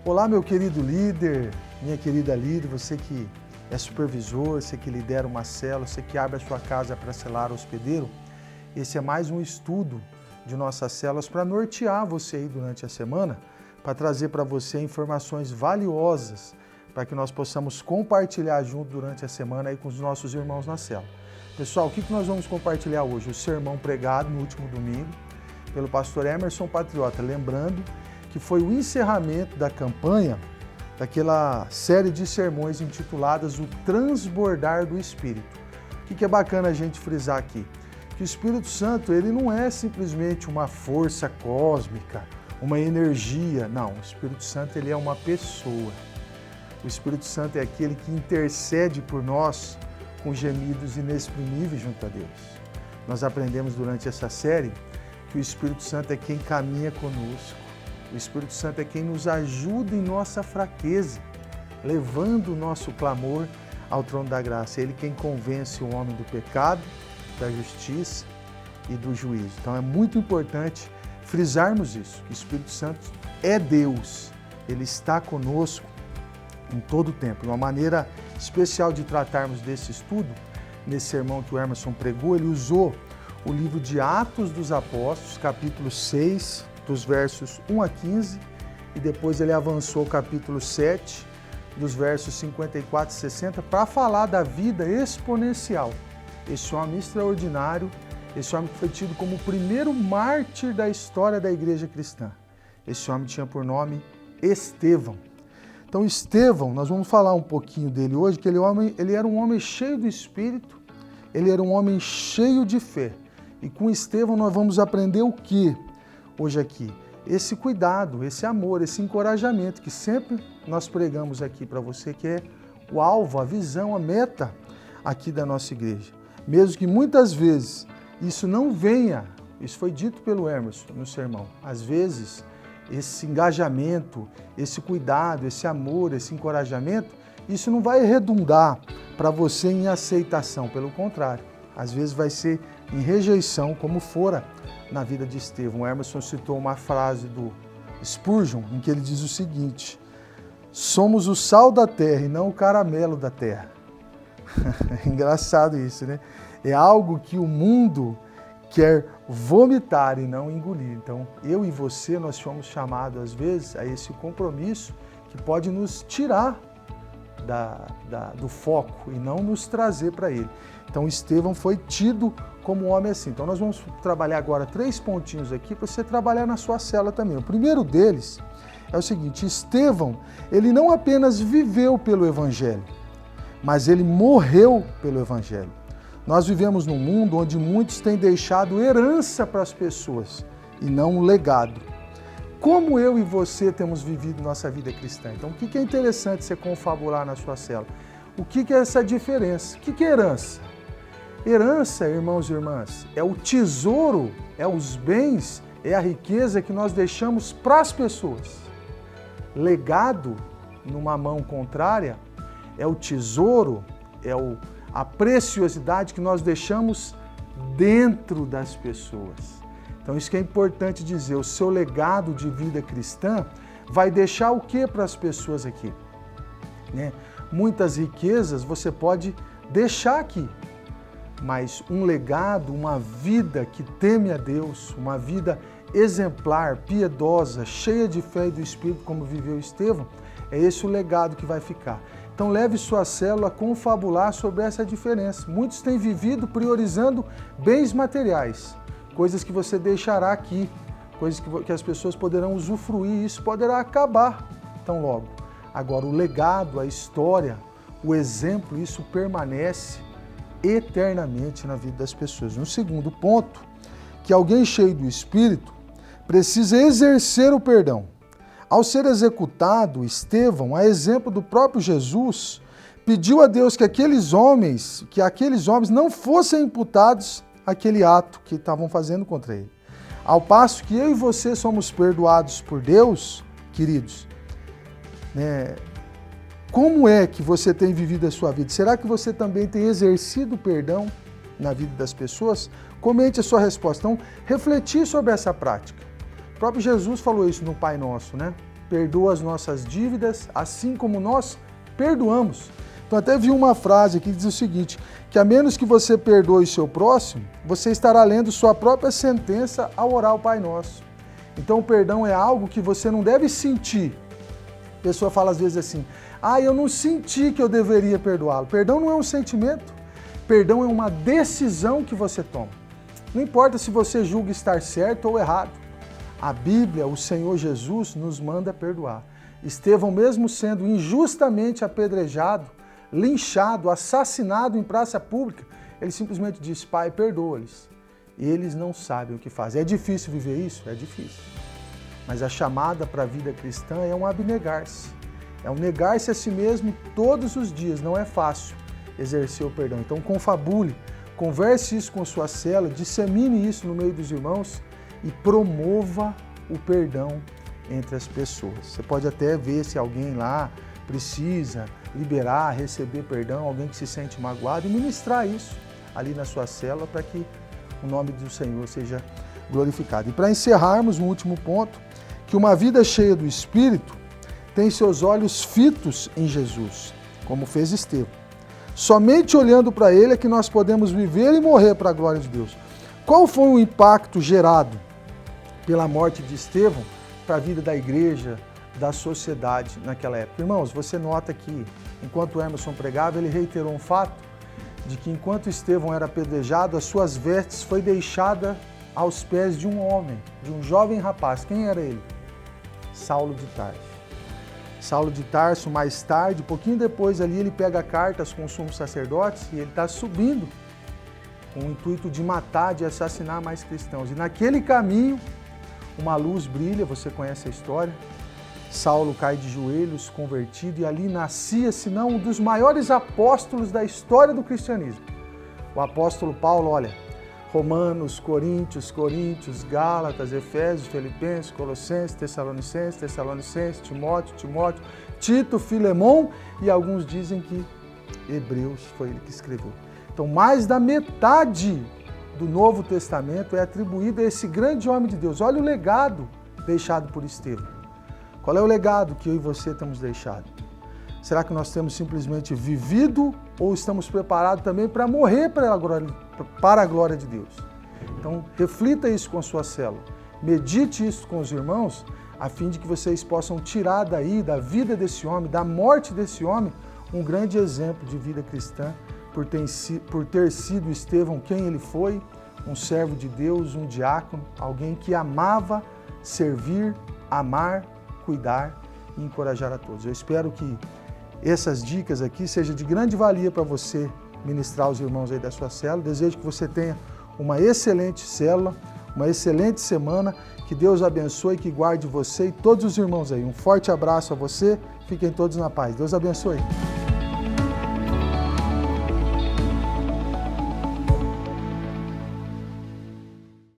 Olá, meu querido líder, minha querida líder, você que é supervisor, você que lidera uma célula, você que abre a sua casa para selar hospedeiro. Esse é mais um estudo de nossas células para nortear você aí durante a semana, para trazer para você informações valiosas, para que nós possamos compartilhar junto durante a semana aí com os nossos irmãos na célula. Pessoal, o que nós vamos compartilhar hoje? O sermão pregado no último domingo pelo pastor Emerson Patriota, lembrando que foi o encerramento da campanha daquela série de sermões intituladas O Transbordar do Espírito. O que é bacana a gente frisar aqui? Que o Espírito Santo, ele não é simplesmente uma força cósmica, uma energia. Não, o Espírito Santo, ele é uma pessoa. O Espírito Santo é aquele que intercede por nós com gemidos inexprimíveis junto a Deus. Nós aprendemos durante essa série que o Espírito Santo é quem caminha conosco. O Espírito Santo é quem nos ajuda em nossa fraqueza, levando o nosso clamor ao trono da graça. É Ele quem convence o homem do pecado, da justiça e do juízo. Então é muito importante frisarmos isso, que o Espírito Santo é Deus, Ele está conosco em todo o tempo. Uma maneira especial de tratarmos desse estudo, nesse sermão que o Emerson pregou, ele usou o livro de Atos dos Apóstolos, capítulo 6, dos versos 1 a 15, e depois ele avançou o capítulo 7, dos versos 54 e 60, para falar da vida exponencial. Esse homem extraordinário, esse homem que foi tido como o primeiro mártir da história da igreja cristã. Esse homem tinha por nome Estevão. Então Estevão, nós vamos falar um pouquinho dele hoje, que ele era um homem cheio do Espírito, ele era um homem cheio de fé. E com Estevão nós vamos aprender o quê? Hoje aqui, esse cuidado, esse amor, esse encorajamento que sempre nós pregamos aqui para você, que é o alvo, a visão, a meta aqui da nossa igreja. Mesmo que muitas vezes isso não venha, isso foi dito pelo Emerson no sermão, às vezes esse engajamento, esse cuidado, esse amor, esse encorajamento, isso não vai redundar para você em aceitação, pelo contrário, às vezes vai ser em rejeição, como fora na vida de Estevão. O Emerson citou uma frase do Spurgeon, em que ele diz o seguinte: somos o sal da terra e não o caramelo da terra. Engraçado isso, né? É algo que o mundo quer vomitar e não engolir. Então, eu e você, nós somos chamados, às vezes, a esse compromisso que pode nos tirar do foco e não nos trazer para ele. Então, Estevão foi tido como um homem assim. Então, nós vamos trabalhar agora 3 pontinhos aqui para você trabalhar na sua célula também. O primeiro deles é o seguinte: Estevão, ele não apenas viveu pelo Evangelho, mas ele morreu pelo Evangelho. Nós vivemos num mundo onde muitos têm deixado herança para as pessoas e não um legado. Como eu e você temos vivido nossa vida cristã? Então, o que é interessante você confabular na sua célula? O que é essa diferença? O que é herança? Herança, irmãos e irmãs, é o tesouro, é os bens, é a riqueza que nós deixamos para as pessoas. Legado, numa mão contrária, é o tesouro, é a preciosidade que nós deixamos dentro das pessoas. Então isso que é importante dizer, o seu legado de vida cristã vai deixar o que para as pessoas aqui? Né? Muitas riquezas você pode deixar aqui, mas um legado, uma vida que teme a Deus, uma vida exemplar, piedosa, cheia de fé e do Espírito, como viveu Estevão, é esse o legado que vai ficar. Então leve sua célula a confabular sobre essa diferença. Muitos têm vivido priorizando bens materiais, coisas que você deixará aqui, coisas que as pessoas poderão usufruir, e isso poderá acabar tão logo. Agora, o legado, a história, o exemplo, isso permanece eternamente na vida das pessoas. No segundo ponto, que alguém cheio do Espírito precisa exercer o perdão. Ao ser executado, Estevão, a exemplo do próprio Jesus, pediu a Deus que aqueles homens não fossem imputados aquele ato que estavam fazendo contra ele. Ao passo que eu e você somos perdoados por Deus, queridos, né? Como é que você tem vivido a sua vida? Será que você também tem exercido perdão na vida das pessoas? Comente a sua resposta. Então, refletir sobre essa prática. O próprio Jesus falou isso no Pai Nosso, né? perdoa as nossas dívidas, assim como nós perdoamos. Então até vi uma frase aqui que diz o seguinte, que a menos que você perdoe o seu próximo, você estará lendo sua própria sentença ao orar o Pai Nosso. Então o perdão é algo que você não deve sentir. A pessoa fala às vezes assim, eu não senti que eu deveria perdoá-lo. Perdão não é um sentimento, perdão é uma decisão que você toma. Não importa se você julga estar certo ou errado. A Bíblia, o Senhor Jesus, nos manda perdoar. Estevão, mesmo sendo injustamente apedrejado, linchado, assassinado em praça pública, ele simplesmente disse, Pai, perdoa-lhes. Eles não sabem o que fazem. É difícil viver isso? É difícil. Mas a chamada para a vida cristã é um abnegar-se. É um negar-se a si mesmo todos os dias. Não é fácil exercer o perdão. Então confabule, converse isso com sua célula, dissemine isso no meio dos irmãos e promova o perdão entre as pessoas. Você pode até ver se alguém lá precisa liberar, receber perdão, alguém que se sente magoado e ministrar isso ali na sua célula para que o nome do Senhor seja glorificado. E para encerrarmos, um último ponto, que uma vida cheia do Espírito tem seus olhos fitos em Jesus, como fez Estevão. Somente olhando para Ele é que nós podemos viver e morrer para a glória de Deus. Qual foi o impacto gerado pela morte de Estevão para a vida da igreja, da sociedade naquela época? Irmãos, você nota que, enquanto Emerson pregava, ele reiterou um fato de que enquanto Estevão era apedrejado, as suas vestes foi deixada aos pés de um homem, de um jovem rapaz. Quem era ele? Saulo de Tarso. Saulo de Tarso, mais tarde, um pouquinho depois ali, ele pega cartas com os sumos sacerdotes e ele está subindo com o intuito de matar, de assassinar mais cristãos. E naquele caminho, uma luz brilha, você conhece a história. Saulo cai de joelhos, convertido, e ali nascia, se não um dos maiores apóstolos da história do cristianismo. O apóstolo Paulo, olha, Romanos, Coríntios, Gálatas, Efésios, Filipenses, Colossenses, Tessalonicenses, Timóteo, Tito, Filemão, e alguns dizem que Hebreus foi ele que escreveu. Então, mais da metade do Novo Testamento é atribuído a esse grande homem de Deus. Olha o legado deixado por Estevão. Qual é o legado que eu e você temos deixado? Será que nós temos simplesmente vivido ou estamos preparados também para morrer para a glória de Deus? Então, reflita isso com a sua célula. Medite isso com os irmãos, a fim de que vocês possam tirar daí, da vida desse homem, da morte desse homem, um grande exemplo de vida cristã, por ter sido Estevão quem ele foi, um servo de Deus, um diácono, alguém que amava servir, amar, cuidar e encorajar a todos. Eu espero que essas dicas aqui sejam de grande valia para você ministrar aos irmãos aí da sua célula. Desejo que você tenha uma excelente célula, uma excelente semana, que Deus abençoe, que guarde você e todos os irmãos aí. Um forte abraço a você, fiquem todos na paz. Deus abençoe.